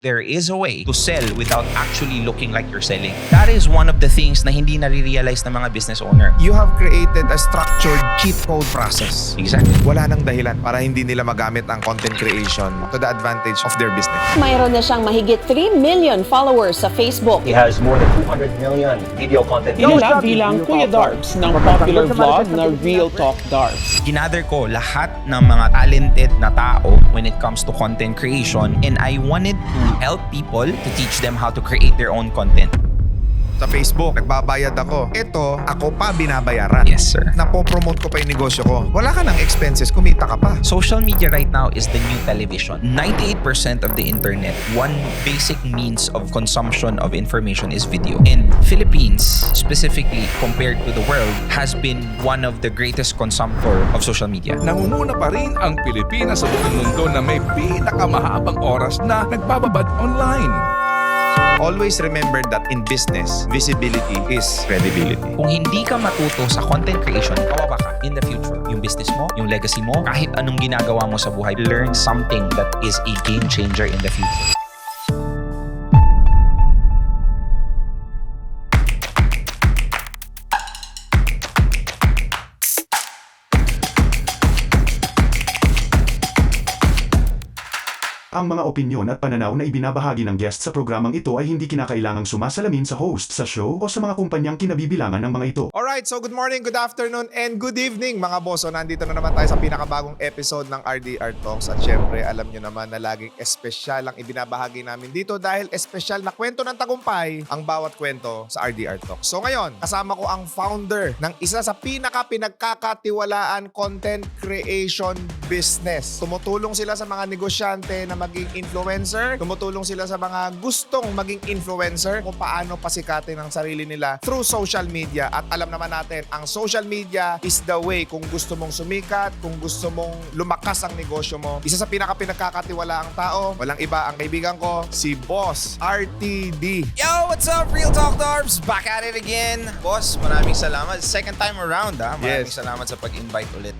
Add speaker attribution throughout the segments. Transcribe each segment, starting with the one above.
Speaker 1: there is a way to sell without actually looking like you're selling. That is one of the things na hindi nare-realize ng mga business owner.
Speaker 2: You have created a structured cheat code process.
Speaker 1: Exactly.
Speaker 2: Wala nang dahilan para hindi nila magamit ang content creation to the advantage of their business.
Speaker 3: Mayroon na siyang mahigit 3 million followers sa Facebook.
Speaker 4: He has more than 200 million video content.
Speaker 5: Kilala bilang Kuya Darbs ng popular vlog na Real Talk Darbs.
Speaker 1: Ginather ko lahat ng mga talented na tao when it comes to content creation, and I wanted to help people to teach them how to create their own content.
Speaker 2: Sa Facebook, nagbabayad ako. Ito, ako pa binabayaran.
Speaker 1: Yes, sir.
Speaker 2: Napopromote ko pa yung negosyo ko. Wala ka ng expenses, kumita ka pa.
Speaker 1: Social media right now is the new television. 98% of the internet, one basic means of consumption of information is video. And Philippines, specifically compared to the world, has been one of the greatest consumptor of social media.
Speaker 6: Nangunguna pa rin ang Pilipinas sa buong mundo na may pinakamahabang oras na nagbababad online.
Speaker 2: Always remember that in business, visibility is credibility.
Speaker 1: Kung hindi ka matuto sa content creation, kawawa ka in the future. Yung business mo, yung legacy mo, kahit anong ginagawa mo sa buhay, learn something that is a game changer in the future.
Speaker 7: Ang mga opinyon at pananaw na ibinabahagi ng guest sa programang ito ay hindi kinakailangang sumasalamin sa host sa show o sa mga kumpanyang kinabibilangan ng mga ito.
Speaker 2: Alright, so good morning, good afternoon, and good evening mga boss. So nandito na naman tayo sa pinakabagong episode ng RDR Talks. At syempre, alam nyo naman na laging espesyal ang ibinabahagi namin dito dahil espesyal na kwento ng tagumpay ang bawat kwento sa RDR Talks. So ngayon, kasama ko ang founder ng isa sa pinagkakatiwalaan content creation business. Tumutulong sila sa mga negosyante na maging influencer. Tumutulong sila sa mga gustong maging influencer kung paano pasikatin ang sarili nila through social media. At alam naman natin, ang social media is the way kung gusto mong sumikat, kung gusto mong lumakas ang negosyo mo. Isa sa pinagkakatiwalaang tao, walang iba ang kaibigan ko, si Boss RTD.
Speaker 1: Yo, what's up, Real Talk Darbs? Back at it again. Boss, maraming salamat. Second time around, ha? Maraming salamat sa pag-invite ulit.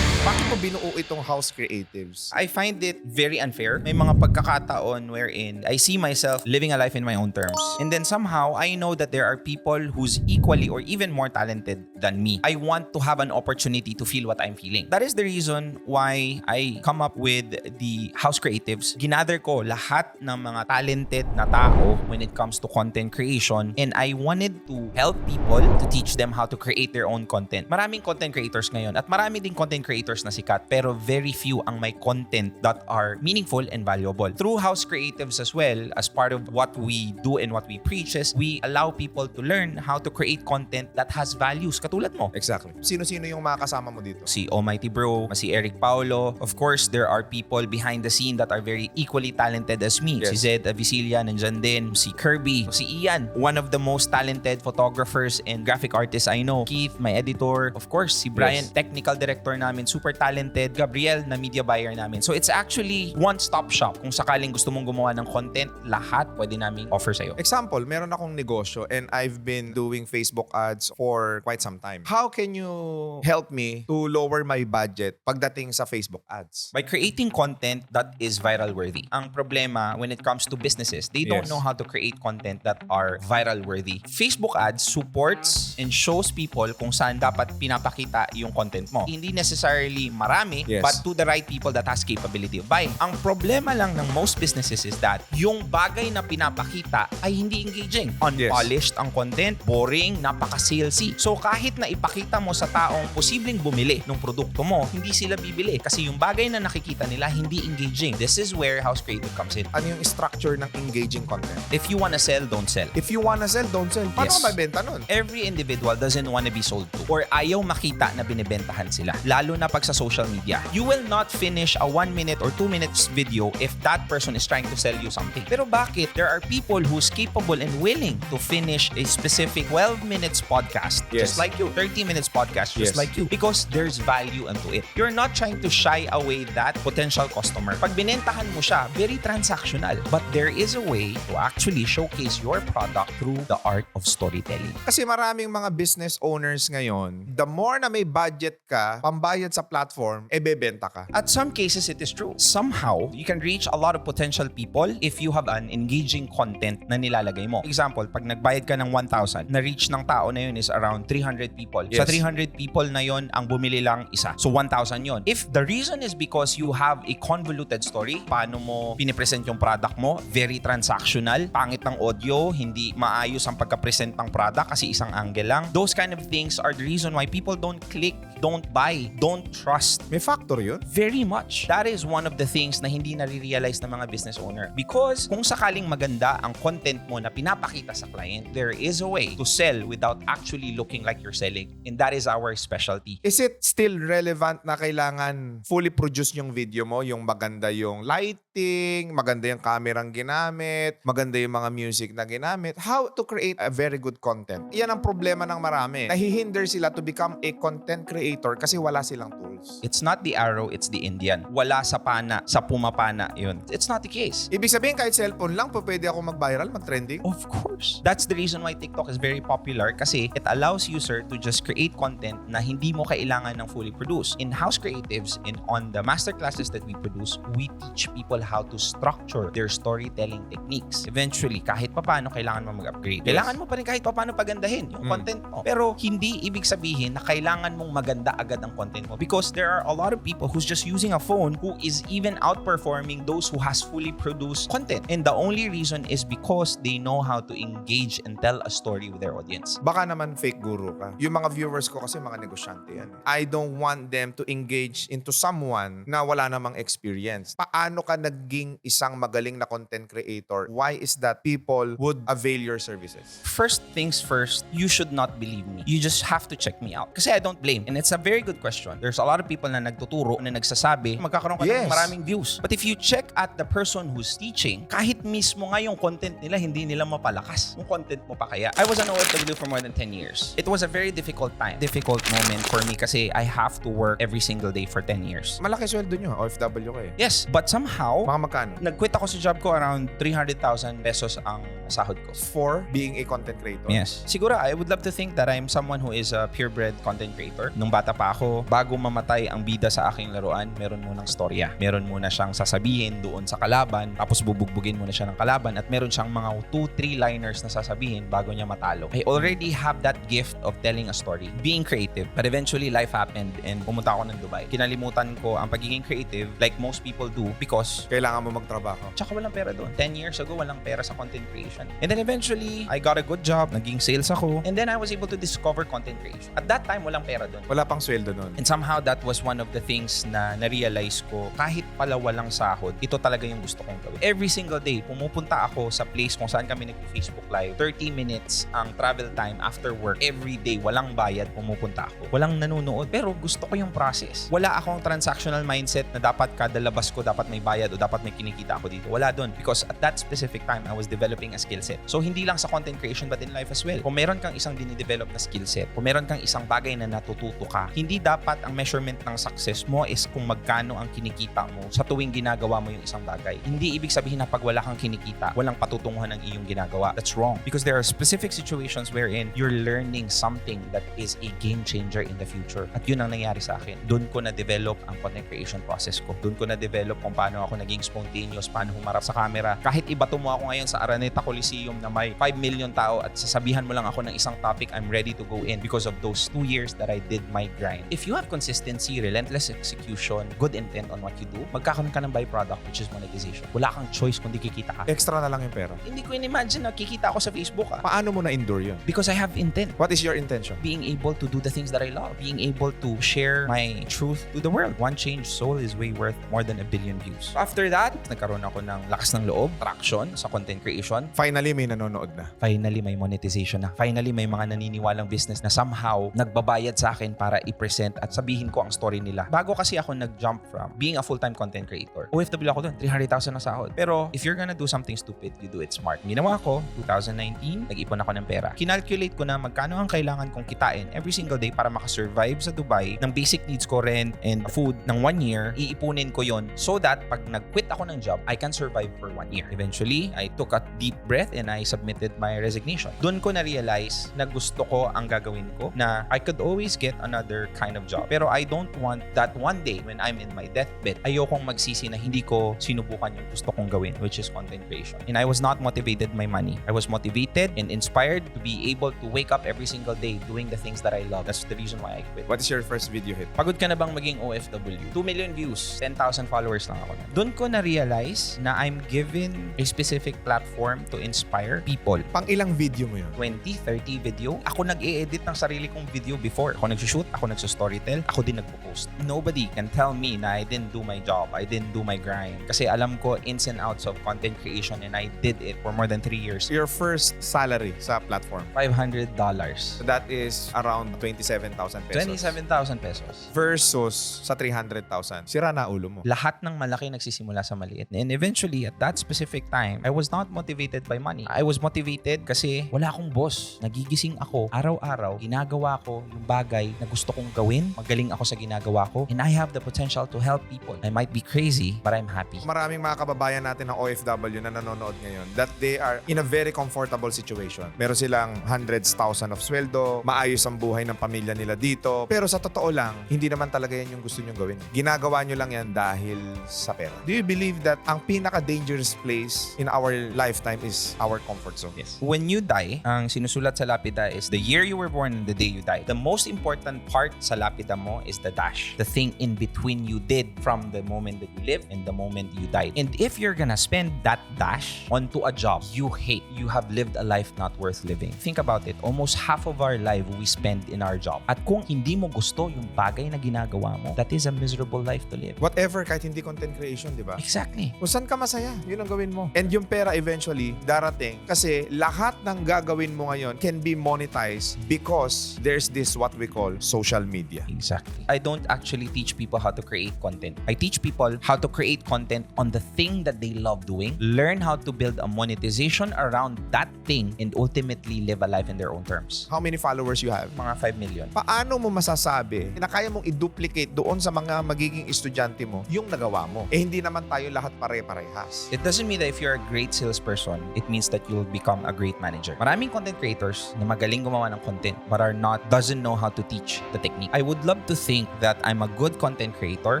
Speaker 2: Bakit mo binuo itong House Creatives?
Speaker 1: I find it very unfair. May mga pagkakataon wherein I see myself living a life in my own terms. And then somehow, I know that there are people who's equally or even more talented than me. I want to have an opportunity to feel what I'm feeling. That is the reason why I come up with the House Creatives. Ginather ko lahat ng mga talented na tao when it comes to content creation, and I wanted to help people to teach them how to create their own content. Maraming content creators ngayon at marami ding content creators na sikat, pero very few ang may content that are meaningful and valuable. Through House Creatives as well, as part of what we do and what we preach is, we allow people to learn how to create content that has values, katulad mo.
Speaker 2: Exactly. Sino-sino yung mga kasama mo dito?
Speaker 1: Si Almighty Bro, si Eric Paulo. Of course, there are people behind the scene that are very equally talented as me.
Speaker 2: Yes.
Speaker 1: Si Zed Avicilia, nandyan din. Si Kirby, si Ian, one of the most talented photographers and graphic artists I know. Keith, my editor. Of course, si Brian,
Speaker 2: Yes.
Speaker 1: technical director namin, super talented. Gabriel, na media buyer namin. So it's actually one-stop shop. Kung sakaling gusto mong gumawa ng content, lahat pwede namin offer sa'yo.
Speaker 2: Example, meron akong negosyo and I've been doing Facebook ads for quite some time. How can you help me to lower my budget pagdating sa Facebook ads?
Speaker 1: By creating content that is viral worthy. Ang problema when it comes to businesses, they don't
Speaker 2: Yes.
Speaker 1: know how to create content that are viral worthy. Facebook ads supports and shows people kung saan dapat pinapakita yung content mo. Hindi necessarily marami,
Speaker 2: Yes.
Speaker 1: but to the right people that has capability of buying. Ang problema lang ng most businesses is that yung bagay na pinapakita ay hindi engaging. Unpolished ang content, boring, napaka-salesy. So kahit na ipakita mo sa taong posibleng bumili ng produkto mo, hindi sila bibili kasi yung bagay na nakikita nila hindi engaging. This is where House Creative comes in.
Speaker 2: Ano yung structure ng engaging content?
Speaker 1: If you wanna sell, don't sell.
Speaker 2: If you wanna sell, don't sell. Paano
Speaker 1: Yes.
Speaker 2: ka mabenta nun?
Speaker 1: Every individual doesn't wanna be sold to or ayaw makita na binibentahan sila. Lalo na pag sa social media. You will not finish a 1 minute or 2 minutes video if that person is trying to sell you something. Pero bakit? There are people who's capable and willing to finish a specific 12 minutes podcast,
Speaker 2: Yes.
Speaker 1: just like you. 30 minutes podcast just
Speaker 2: Yes.
Speaker 1: like you. Because there's value into it. You're not trying to shy away that potential customer. Pag binentahan mo siya, very transactional. But there is a way to actually showcase your product through the art of storytelling.
Speaker 2: Kasi maraming mga business owners ngayon, the more na may budget ka, pambayad sa platform, bebenta ka.
Speaker 1: At some cases, it is true. Somehow, you can reach a lot of potential people if you have an engaging content na nilalagay mo. Example, pag nagbayad ka ng 1,000, na-reach ng tao na yun is around 300 people. Sa
Speaker 2: Yes.
Speaker 1: 300 people na yun, ang bumili lang isa. So, 1,000 yun. If the reason is because you have a convoluted story, paano mo pinipresent yung product mo, very transactional, pangit ng audio, hindi maayos ang pagka-present ng product kasi isang angle lang. Those kind of things are the reason why people don't click, don't buy, don't trust.
Speaker 2: May factor yun.
Speaker 1: Very much. That is one of the things na hindi nare-realize ng mga business owner. Because kung sakaling maganda ang content mo na pinapakita sa client, there is a way to sell without actually looking like you're selling. And that is our specialty.
Speaker 2: Is it still relevant na kailangan fully produce yung video mo, yung maganda yung lighting, maganda yung kamerang ginamit, maganda yung mga music na ginamit? How to create a very good content? Yan ang problema ng marami. Nahihinder sila to become a content creator kasi wala silang tools.
Speaker 1: It's not the arrow, it's the Indian. Wala sa pana, sa pumapana yun. It's not the case.
Speaker 2: Ibig sabihin kahit cellphone lang, pwede ako mag-viral, mag-trending?
Speaker 1: Of course. That's the reason why TikTok is very popular kasi it allows user to just create content na hindi mo kailangan ng fully produce. In-house creatives and on the masterclasses that we produce, we teach people how to structure their storytelling techniques. Eventually, kahit papaano kailangan mo mag-upgrade. Kailangan mo pa rin kahit papaano pagandahin yung content mo. Pero hindi ibig sabihin na kailangan mong maganda agad ang content mo because there are a lot of people who's just using a phone who is even outperforming those who has fully produced content. And the only reason is because they know how to engage and tell a story with their audience.
Speaker 2: Baka naman fake guru ka. Yung mga viewers ko kasi mga negosyante yan. I don't want them to engage into someone na wala namang experience. Paano ka naging isang magaling na content creator? Why is that people would avail your services?
Speaker 1: First things first, you should not believe me. You just have to check me out. Kasi I don't blame. And it's a very good question. There's a lot of people na nagtuturo, na nagsasabi, magkakaroon ka
Speaker 2: Yes.
Speaker 1: ng maraming views. But if you check at the person who's teaching, kahit mismo nga yung content nila, hindi nila mapalakas. Yung content mo pa kaya. I was an OFW for more than 10 years. It was a very difficult time. Difficult moment for me kasi I have to work every single day for 10 years.
Speaker 2: Malaki sweldo nyo, OFW ka eh.
Speaker 1: Yes, but somehow,
Speaker 2: Mga magkano?
Speaker 1: nag-quit ako sa job ko around 300,000 pesos ang sahod ko.
Speaker 2: For being a content creator.
Speaker 1: Yes. Siguro, I would love to think that I'm someone who is a purebred content creator. Nung bata pa ako, bago mamatay ang bida sa aking laruan, meron munang storya. Meron muna siyang sasabihin doon sa kalaban, tapos bubugbugin muna siya ng kalaban, at meron siyang mga 2-3 liners na sasabihin bago niya matalo. I already have that gift of telling a story, being creative. But eventually, life happened and pumunta ako ng Dubai. Kinalimutan ko ang pagiging creative like most people do because
Speaker 2: Kailangan mo magtrabaho.
Speaker 1: tsaka walang pera doon. 10 years ago, walang pera sa content creation. And then eventually, I got a good job, naging sales ako, and then I was able to discover content creation. At that time, walang pera doon.
Speaker 2: Wala pang sweldo nun.
Speaker 1: And somehow, that was one of the things na na-realize ko, kahit pala walang sahod, ito talaga yung gusto kong gawin. Every single day, pumupunta ako sa place kung saan kami nag-Facebook Live. 30 minutes ang travel time after work. Every day, walang bayad, pumupunta ako. Walang nanonood, pero gusto ko yung process. Wala akong transactional mindset na dapat kada labas ko, dapat may bayad o dapat may kinikita ako dito. Wala doon. Because at that specific time, I was developing a skill set. So, hindi lang sa content creation but in life as well. Kung meron kang isang dinidevelop na skill set, kung meron kang isang bagay na natututo ka, hindi dapat ang measurement ng success mo is kung magkano ang kinikita mo sa tuwing ginagawa mo yung isang bagay. Hindi ibig sabihin na pag wala kang kinikita, walang patutunguhan ng iyong ginagawa. That's wrong. Because there are specific situations wherein you're learning something that is a game changer in the future. At yun ang nangyari sa akin. Doon ko na-develop ang content creation process ko. Doon ko na-develop kung paano ako naging spontaneous, paano humarap sa camera. Kahit ibato mo ako ngayon sa Araneta Coliseum na may 5 million tao at sasabihan mo lang ako ng isang topic, I'm ready to go in because of those 2 years that I did my grind. If you have consistency, relentless execution, good intent on what you do, magkakaroon ka ng byproduct which is monetization. Wala kang choice kundi kikita ka.
Speaker 2: Extra na lang yung pera.
Speaker 1: Hindi ko in-imagine na kikita ako sa Facebook
Speaker 2: Paano mo na-endure yun?
Speaker 1: because I have intent.
Speaker 2: What is your intention?
Speaker 1: Being able to do the things that I love. Being able to share my truth to the world. One changed soul is way worth more than 1 billion views. After that, nagkaroon ako ng lakas ng loob, traction sa content creation.
Speaker 2: Finally, may nanonood na.
Speaker 1: Finally, may monetization na. Finally, may mga naniniwalang business na somehow nagbabayad sa akin para para i-present at sabihin ko ang story nila. Bago kasi ako nag-jump from being a full-time content creator, OFW ako doon, 300,000 na sahod. Pero if you're gonna do something stupid, you do it smart. Ginawa ko, 2019, nag-ipon ako ng pera. Kinalculate ko na magkano ang kailangan kong kitain every single day para makasurvive sa Dubai ng basic needs ko, rent and food ng 1 year. Iipunin ko yon so that pag nag-quit ako ng job, I can survive for 1 year. Eventually, I took a deep breath and I submitted my resignation. Doon ko na-realize na gusto ko ang gagawin ko, na I could always get another kind of job. Pero I don't want that one day when I'm in my deathbed, ayokong magsisi na hindi ko sinubukan yung gusto kong gawin, which is content creation. And I was not motivated by money. I was motivated and inspired to be able to wake up every single day doing the things that I love. That's the reason why I quit.
Speaker 2: What is your first video hit?
Speaker 1: Pagod ka na bang maging OFW? 2 million views, 10,000 followers lang ako. Doon ko na-realize na I'm given a specific platform to inspire people.
Speaker 2: Pang ilang video mo yun?
Speaker 1: 20, 30 video. Ako nag-i-edit ng sarili kong video before. Ako nag-shoot, ako nagsa-storytell, ako din nagpo-post. Nobody can tell me na I didn't do my job, I didn't do my grind. Kasi alam ko ins and outs of content creation and I did it for more than 3 years.
Speaker 2: Your first salary sa platform?
Speaker 1: $500.
Speaker 2: So that is around 27,000 pesos.
Speaker 1: 27,000 pesos.
Speaker 2: Versus sa 300,000. Sira na ulo mo.
Speaker 1: Lahat ng malaki nagsisimula sa maliit. And eventually, at that specific time, I was not motivated by money. I was motivated kasi wala akong boss. Nagigising ako araw-araw, ginagawa ko yung bagay na gusto kong gawin. Magaling ako sa ginagawa ko. And I have the potential to help people. I might be crazy, but I'm happy.
Speaker 2: Maraming mga kababayan natin ng OFW na nanonood ngayon that they are in a very comfortable situation. Meron silang hundreds, thousand of sweldo, maayos ang buhay ng pamilya nila dito. Pero sa totoo lang, hindi naman talaga yan yung gusto nyong gawin. Ginagawa nyo lang yan dahil sa pera. Do you believe that ang pinaka-dangerous place in our lifetime is our comfort zone?
Speaker 1: Yes. When you die, ang sinusulat sa lapida is the year you were born and the day you died. The most important part sa lapida mo is the dash. The thing in between you did from the moment that you lived and the moment you died. And if you're gonna spend that dash onto a job you hate, you have lived a life not worth living. Think about it. Almost half of our life we spend in our job. At kung hindi mo gusto yung bagay na ginagawa mo, that is a miserable life to live.
Speaker 2: Whatever, kahit hindi content creation, di ba?
Speaker 1: Exactly.
Speaker 2: Kung saan ka masaya, yun ang gawin mo. And yung pera eventually darating kasi lahat ng gagawin mo ngayon can be monetized because there's this what we call social media.
Speaker 1: Exactly. I don't actually teach people how to create content. I teach people how to create content on the thing that they love doing, learn how to build a monetization around that thing, and ultimately live a life in their own terms.
Speaker 2: How many followers you have?
Speaker 1: Mga 5 million.
Speaker 2: Paano mo masasabi na kaya mong i-duplicate doon sa mga magiging estudyante mo yung nagawa mo? Eh hindi naman tayo lahat pare-parehas.
Speaker 1: It doesn't mean that if you're a great salesperson, it means that you'll become a great manager. Maraming content creators na magaling gumawa ng content but doesn't know how to teach the technique. I would love to think that I'm a good content creator,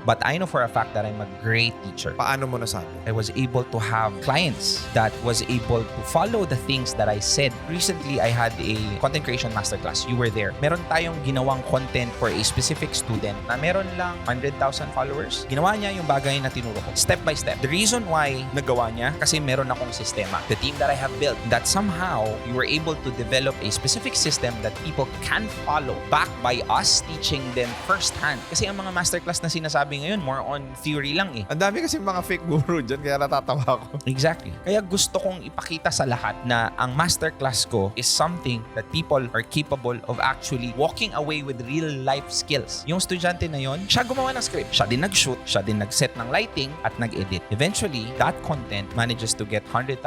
Speaker 1: but I know for a fact that I'm a great teacher.
Speaker 2: Paano mo nasabi?
Speaker 1: I was able to have clients that was able to follow the things that I said. Recently, I had a content creation masterclass. You were there. Meron tayong ginawang content for a specific student na meron lang 100,000 followers. Ginawa niya yung bagay na tinuro ko. Step by step. The reason why nagawa niya, kasi meron akong sistema. The team that I have built, that somehow you were able to develop a specific system that people can follow backed by us teaching them firsthand. Kasi ang mga masterclass na sinasabi ngayon, more on theory lang eh.
Speaker 2: Ang dami kasi mga fake guru dyan kaya natatawa ako.
Speaker 1: Exactly. Kaya gusto kong ipakita sa lahat na ang masterclass ko is something that people are capable of actually walking away with real life skills. Yung estudyante na yon, siya gumawa ng script, siya din nag-shoot, siya din nag-set ng lighting at nag-edit. Eventually, that content manages to get 100,000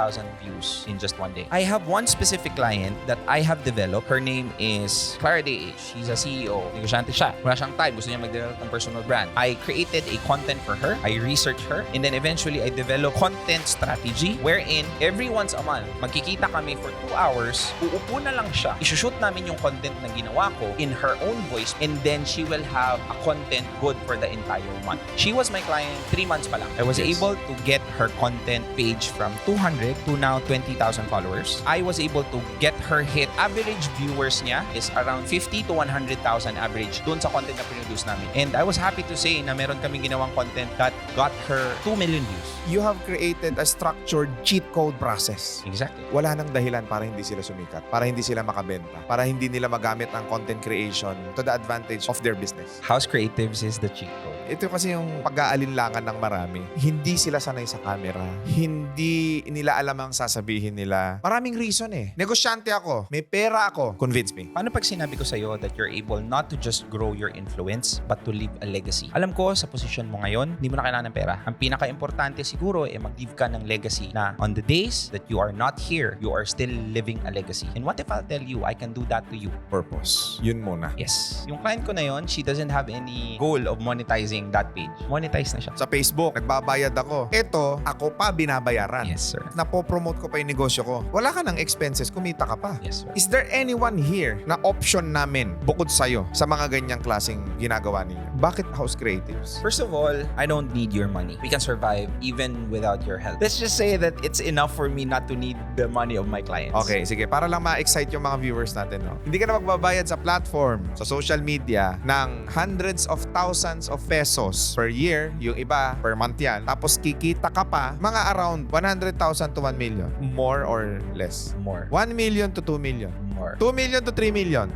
Speaker 1: views in just one day. I have one specific client that I have developed. Her name is Clara DH. She's a CEO. Negosyante siya. Wala siyang time. Gusto niya mag-develop ng personal brand. I created a content for her. I researched her. And then eventually, I developed content strategy wherein every once a month, magkikita kami for 2 hours. Uupo na lang siya. Isushoot namin yung content na ginawa ko in her own voice and then she will have a content good for the entire month. She was my client 3 months pa lang. I was able to get her content page from 200 to now 20,000 followers. I was able to get her hit. Average viewers niya is around 50 to 100,000 average dun sa content na produce namin. And I was happy to say na meron kaming ginawang content that got her 2 million views.
Speaker 2: You have created a structured cheat code process.
Speaker 1: Exactly.
Speaker 2: Wala nang dahilan para hindi sila sumikat, para hindi sila makabenta, para hindi nila magamit ang content creation to the advantage of their business.
Speaker 1: House Creatives is the cheat code.
Speaker 2: Ito kasi yung pag-aalinlangan ng marami. Hindi sila sanay sa camera. Hindi nila alam ang sasabihin nila. Maraming reason eh. Negosyante ako. May pera ako. Convince me.
Speaker 1: Paano pag sinabi ko sa'yo that you're able not to just grow your influence, but to leave a legacy. Alam ko, sa posisyon mo ngayon, hindi mo na kailangan ng pera. Ang pinaka-importante siguro ay mag-leave ka ng legacy na on the days that you are not here, you are still living a legacy. And what if I'll tell you, I can do that to you?
Speaker 2: Purpose. Yun muna.
Speaker 1: Yes. Yung client ko na yon, she doesn't have any goal of monetizing that page. Monetize na siya.
Speaker 2: Sa Facebook, nagbabayad ako. Ito, ako pa binabayaran.
Speaker 1: Yes, sir.
Speaker 2: Napopromote ko pa yung negosyo ko. Wala ka ng expenses, kumita ka pa.
Speaker 1: Yes, sir.
Speaker 2: Is there anyone here na option namin bukod sa'yo sa mga ganyang klaseng ginagawa ninyo? Bakit House Creatives?
Speaker 1: First of all, I don't need your money. We can survive even without your help. Let's just say that it's enough for me not to need the money of my clients.
Speaker 2: Okay, sige. Para lang ma-excite yung mga viewers natin, no? Hindi ka na magbabayad sa platform, sa social media, ng hundreds of thousands of pesos per year. Yung iba, per month yan. Tapos kikita ka pa, mga around 100,000 to 1 million. More or less?
Speaker 1: More.
Speaker 2: 1 million to 2 million.
Speaker 1: More.
Speaker 2: 2 million to 3 million.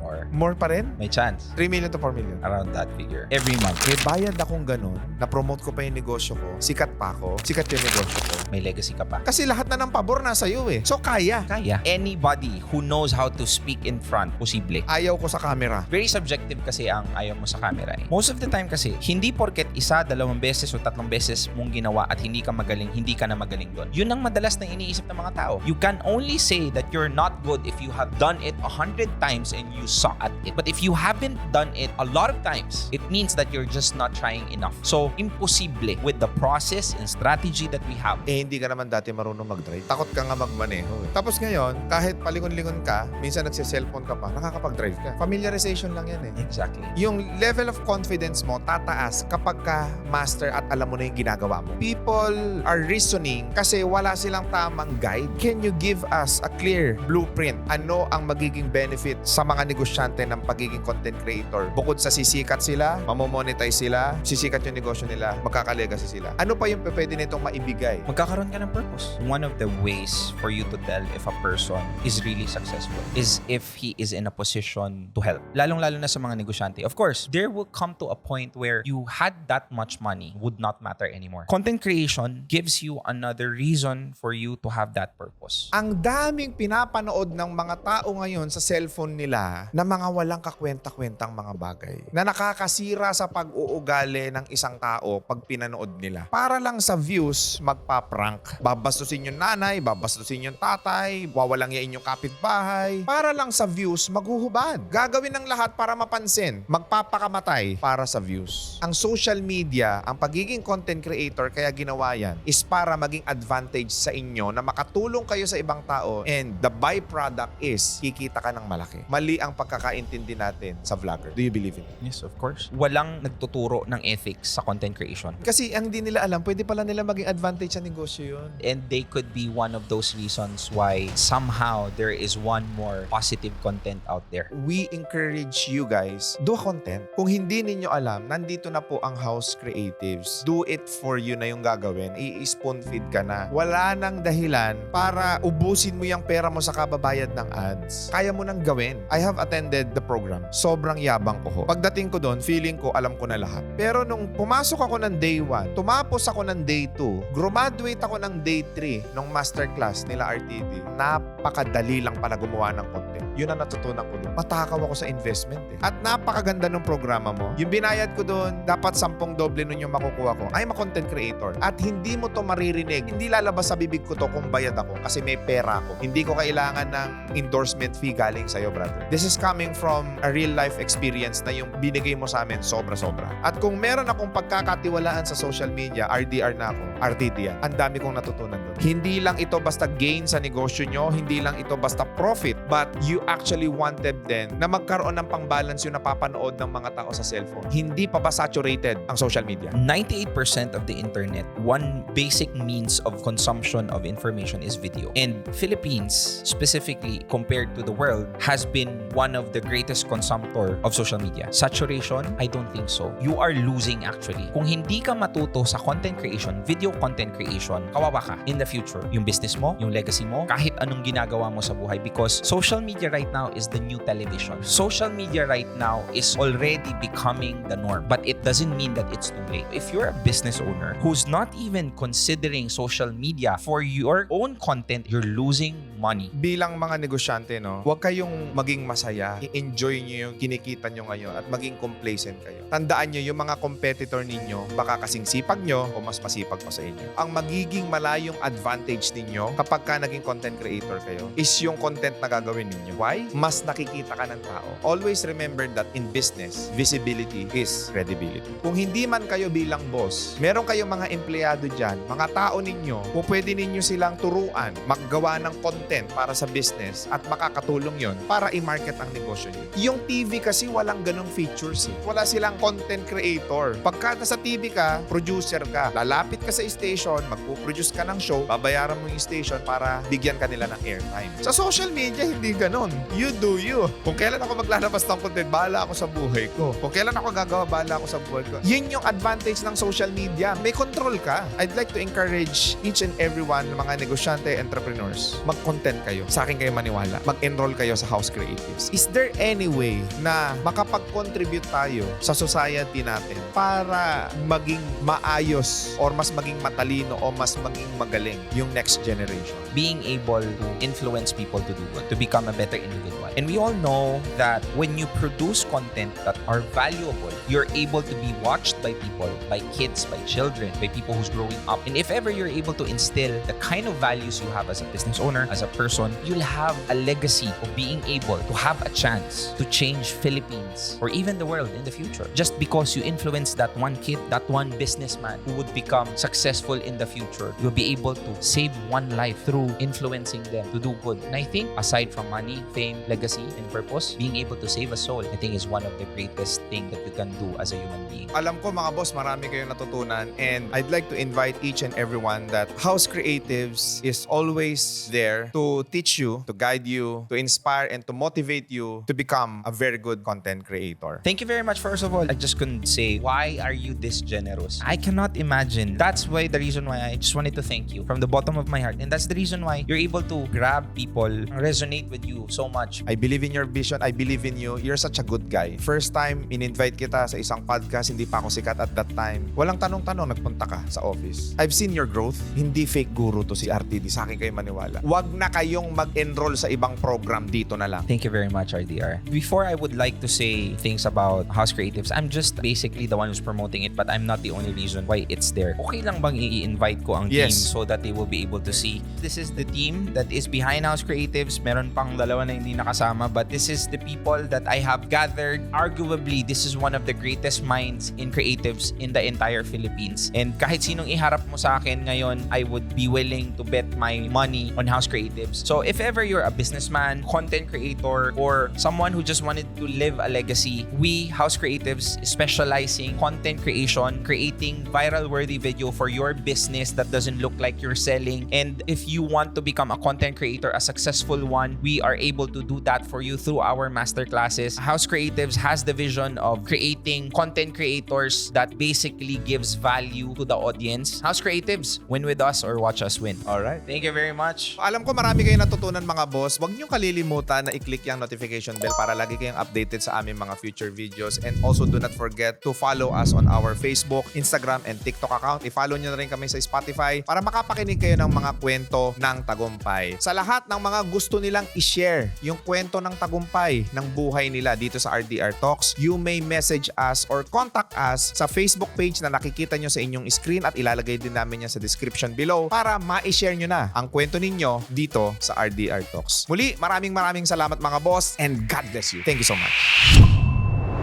Speaker 1: More.
Speaker 2: More pa rin?
Speaker 1: May chance.
Speaker 2: 3 million to 4 million.
Speaker 1: Around that figure. Every month.
Speaker 2: May bayad akong ganun, na-promote ko pa yung negosyo ko, sikat pa ako, sikat yung negosyo ko.
Speaker 1: May legacy ka pa.
Speaker 2: Kasi lahat na ng pabor nasa iyo eh. So kaya.
Speaker 1: Kaya. Anybody who knows how to speak in front, posible.
Speaker 2: Ayaw ko sa camera.
Speaker 1: Very subjective kasi ang ayaw mo sa camera eh. Most of the time kasi, hindi porket isa, 2 beses o 3 beses mong ginawa at hindi ka magaling, hindi ka na magaling doon. Yun ang madalas na iniisip ng mga tao. You can only say that you're not good if you have done it 100 times and you suck at it. But if you haven't done it a lot of times, it means that you're just not trying enough. So, imposible with the process and strategy that we have.
Speaker 2: Hindi ka naman dati marunong mag-drive. Takot ka nga magmaneho eh. Tapos ngayon, kahit palingon-lingon ka, minsan nagsiselfone ka pa, nakakapag-drive ka. Familiarization lang yan eh.
Speaker 1: Exactly.
Speaker 2: Yung level of confidence mo tataas kapag ka master at alam mo na yung ginagawa mo. People are reasoning kasi wala silang tamang guide. Can you give us a clear blueprint? Ano ang magiging benefit sa mga negosyante ng pagiging content creator? Bukod sa sisikat sila, mamomonetize sila, sisikat yung negosyo nila, magkakalegacy sila. Ano pa yung pwede nitong maibigay?
Speaker 1: Magkakaroon ka ng purpose. One of the ways for you to tell if a person is really successful is if he is in a position to help. Lalong-lalo na sa mga negosyante. Of course, there will come to a point where you had that much money would not matter anymore. Content creation gives you another reason for you to have that purpose.
Speaker 2: Ang daming pinapanood ng mga tao ngayon sa cellphone nila na mga walang kakwenta-kwentang mga bagay na nakakasira sa pag-uugali ng isang tao pag pinanood nila. Para lang sa views, magpa-prank. Babastusin yung nanay, babastusin yung tatay, wawalang yain yung kapitbahay. Para lang sa views, maghuhubad. Gagawin ng lahat para mapansin. Magpapakamatay para sa views. Ang social media, ang pagiging content creator, kaya ginawa yan, is para maging advantage sa inyo na makatulong kayo sa ibang tao and the byproduct is kikita ka ng malaki. Mali ang pagkakaintindi natin sa vlogger. Do you believe in it?
Speaker 1: Yes, of course. Walang nagtuturo ng ethics sa content creation.
Speaker 2: Kasi ang di nila alam, pwede pala nila maging advantage sa negosyo yun.
Speaker 1: And they could be one of those reasons why somehow there is one more positive content out there.
Speaker 2: We encourage you guys, do content. Kung hindi ninyo alam, nandito na po ang House Creatives. Do it for you na yung gagawin. I-spoon feed ka na. Wala nang dahilan para ubusin mo yung pera mo sa kababayad ng ads. Kaya mo nang gawin. I have attended the program. Sobrang yabang ko ho. Pagdating ko doon, feeling ko alam ko na lahat. Pero nung pumasok ako ng day 1, tumapos ako ng day 2, graduate ako ng day 3 nung masterclass nila RTD, napakadali lang pala gumawa ng content. Yun ang natutunan ko doon. Matakaw ako sa investment eh. At napakaganda ng programa mo. Yung binayad ko doon, dapat 10 doble nun yung makukuha ko. I'm a content creator. At hindi mo to maririnig. Hindi lalabas sa bibig ko to kung bayad ako kasi may pera ako. Hindi ko kailangan ng endorsement fee galing sa'yo, brother. This is coming from a real life experience na yung binigay mo sa amin sobra-sobra. At kung meron akong pagkakatiwalaan sa social media, RDR na ako, RTD yan. Ang dami kong natutunan doon. Hindi lang ito basta gain sa negosyo nyo, hindi lang ito basta profit, but you actually wanted then na magkaroon ng pang-balance yung napapanood ng mga tao sa cellphone. Hindi pa ba saturated ang social media?
Speaker 1: 98% of the internet, one basic means of consumption of information is video. And Philippines, specifically compared to the world, has been one of the greatest consumptor of social media. Saturation? I don't think so. You are losing actually. Kung hindi ka matuto sa content creation, video content creation, kawawa ka in the future. Yung business mo, yung legacy mo, kahit anong ginagawa mo sa buhay, because social media right now is the new television. Social media right now is already becoming the norm, but it doesn't mean that it's too late. If you're a business owner who's not even considering social media for your own content, you're losing money.
Speaker 2: Bilang mga negosyante, no, huwag kayong maging masaya. I-enjoy nyo yung kinikita nyo ngayon at maging complacent kayo. Tandaan nyo, yung mga competitor ninyo, baka kasing sipag nyo o mas masipag pa sa inyo. Ang magiging malayong advantage ninyo kapag ka naging content creator kayo is yung content na gagawin ninyo. Why? Mas nakikita ka ng tao. Always remember that in business, visibility is credibility. Kung hindi man kayo bilang boss, meron kayong mga empleyado dyan, mga tao ninyo, kung pwede ninyo silang turuan, maggawa ng content para sa business at makakatulong yon para i-market ang negosyo nyo. Yung TV kasi walang ganong features eh. Wala silang content creator. Pagka nasa TV ka, producer ka. Lalapit ka sa station, magpo-produce ka ng show, babayaran mo yung station para bigyan ka nila ng airtime. Sa social media, hindi ganon. You do you. Kung kailan ako maglalabas ng content, bahala ako sa buhay ko. Kung kailan ako gagawa, bahala ako sa buhay ko. Yun yung advantage ng social media. May control ka. I'd like to encourage each and everyone, mga negosyante, entrepreneurs, mag-content kayo. Sa akin kayo maniwala. Mag-enroll kayo sa House Creatives. Is there any way na makapag-contribute tayo sa society natin para maging maayos or mas maging matalino o mas maging magaling yung next generation?
Speaker 1: Being able to influence people to do good, to become a better individual. And we all know that when you produce content that are valuable, you're able to be watched by people, by kids, by children, by people who's growing up. And if ever you're able to instill the kind of values you have as a business owner, as a person, you'll have a legacy of being able to have a chance to change Philippines or even the world in the future. Just because you influence that one kid, that one businessman who would become successful in the future, you'll be able to save one life through influencing them to do good. And I think aside from money, fame, legacy, and purpose, being able to save a soul, I think is one of the greatest thing that you can do as a human being.
Speaker 2: Alam ko mga boss, marami kayong natutunan and I'd like to invite each and everyone that House Creatives is always there to teach you, to guide you, to inspire and to motivate you to become a very good content creator.
Speaker 1: Thank you very much. First of all, I just couldn't say, why are you this generous? I cannot imagine. That's why the reason why I just wanted to thank you from the bottom of my heart. And that's the reason why you're able to grab people, resonate with you so much.
Speaker 2: I believe in your vision. I believe in you. You're such a good guy. First time, in-invite kita sa isang podcast, hindi pa ako sikat at that time. Walang tanong-tanong, nagpunta ka sa office. I've seen your growth. Hindi fake guru to si RTD. Sa akin kayo maniwala. Huwag na kayong mag-enroll sa ibang program. Dito na lang.
Speaker 1: Thank you very much, RDR. Before I would like to say things about House Creatives, I'm just basically the one who's promoting it, but I'm not the only reason why it's there. Okay lang bang i-invite ko ang team
Speaker 2: Yes.
Speaker 1: so that they will be able to see? This is the team that is behind House Creatives. Meron pang dalawa na hindi nakasama, but this is the people that I have gathered. Arguably, this is one of the greatest minds in creatives in the entire Philippines. And kahit sinong iharap mo sa akin ngayon, I would be willing to bet my money on House Creatives. So if ever you're a businessman, content creator, or someone who just wanted to live a legacy, we, House Creatives, specializing content creation, creating viral-worthy video for your business that doesn't look like you're selling. And if you want to become a content creator, a successful one, we are able to do that for you through our masterclasses. House Creatives has the vision of creating content creators that basically gives value to the audience. House Creatives, win with us or watch us win.
Speaker 2: Alright.
Speaker 1: Thank you very much.
Speaker 2: Alam ko marami kayong natutunan mga boss. Huwag niyong kalilimutan na i-click yung notification bell para lagi kayong updated sa aming mga future videos. And also do not forget to follow us on our Facebook, Instagram, and TikTok account. I-follow niyo na rin kami sa Spotify para makapakinig kayo ng mga kwento ng tagumpay. Sa lahat ng mga gusto nilang i-share yung kwento ng tagumpay ng buhay nila dito sa RDR Talks, you may message us or contact us sa Facebook page na nakikita nyo sa inyong screen at ilalagay din namin yan sa description below para ma-share nyo na ang kwento ninyo dito sa RDR Talks. Muli, maraming salamat mga boss and God bless you. Thank you so much.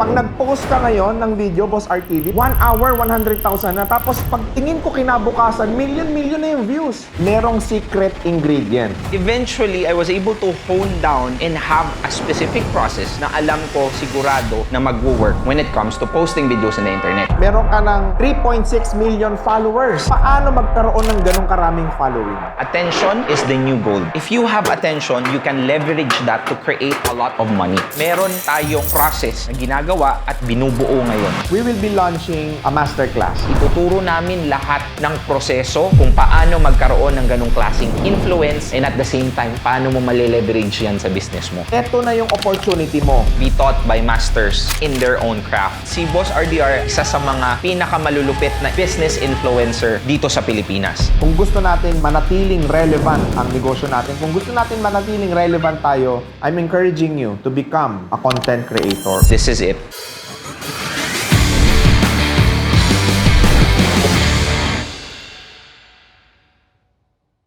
Speaker 2: Pag nag-post ka ngayon ng video, Boss RTV, 1 hour, 100,000 na. Tapos pag tingin ko kinabukasan, million na yung views. Merong secret ingredient.
Speaker 8: Eventually, I was able to hone down and have a specific process na alam ko sigurado na mag-work when it comes to posting videos on the internet.
Speaker 2: Meron ka ng 3.6 million followers. Paano magkaroon ng ganong karaming following?
Speaker 8: Attention is the new gold. If you have attention, you can leverage that to create a lot of money. Meron tayong process na ginagawa ginagawa at binubuo ngayon.
Speaker 9: We will be launching a masterclass.
Speaker 8: Ituturo namin lahat ng proseso kung paano magkaroon ng ganong klaseng influence and at the same time, paano mo malileverage yan sa business mo.
Speaker 9: Ito na yung opportunity mo.
Speaker 8: Be taught by masters in their own craft. Si Boss RDR, isa sa mga pinakamalulupit na business influencer dito sa Pilipinas.
Speaker 9: Kung gusto natin manatiling relevant ang negosyo natin, kung gusto natin manatiling relevant tayo, I'm encouraging you to become a content creator.
Speaker 8: This is it.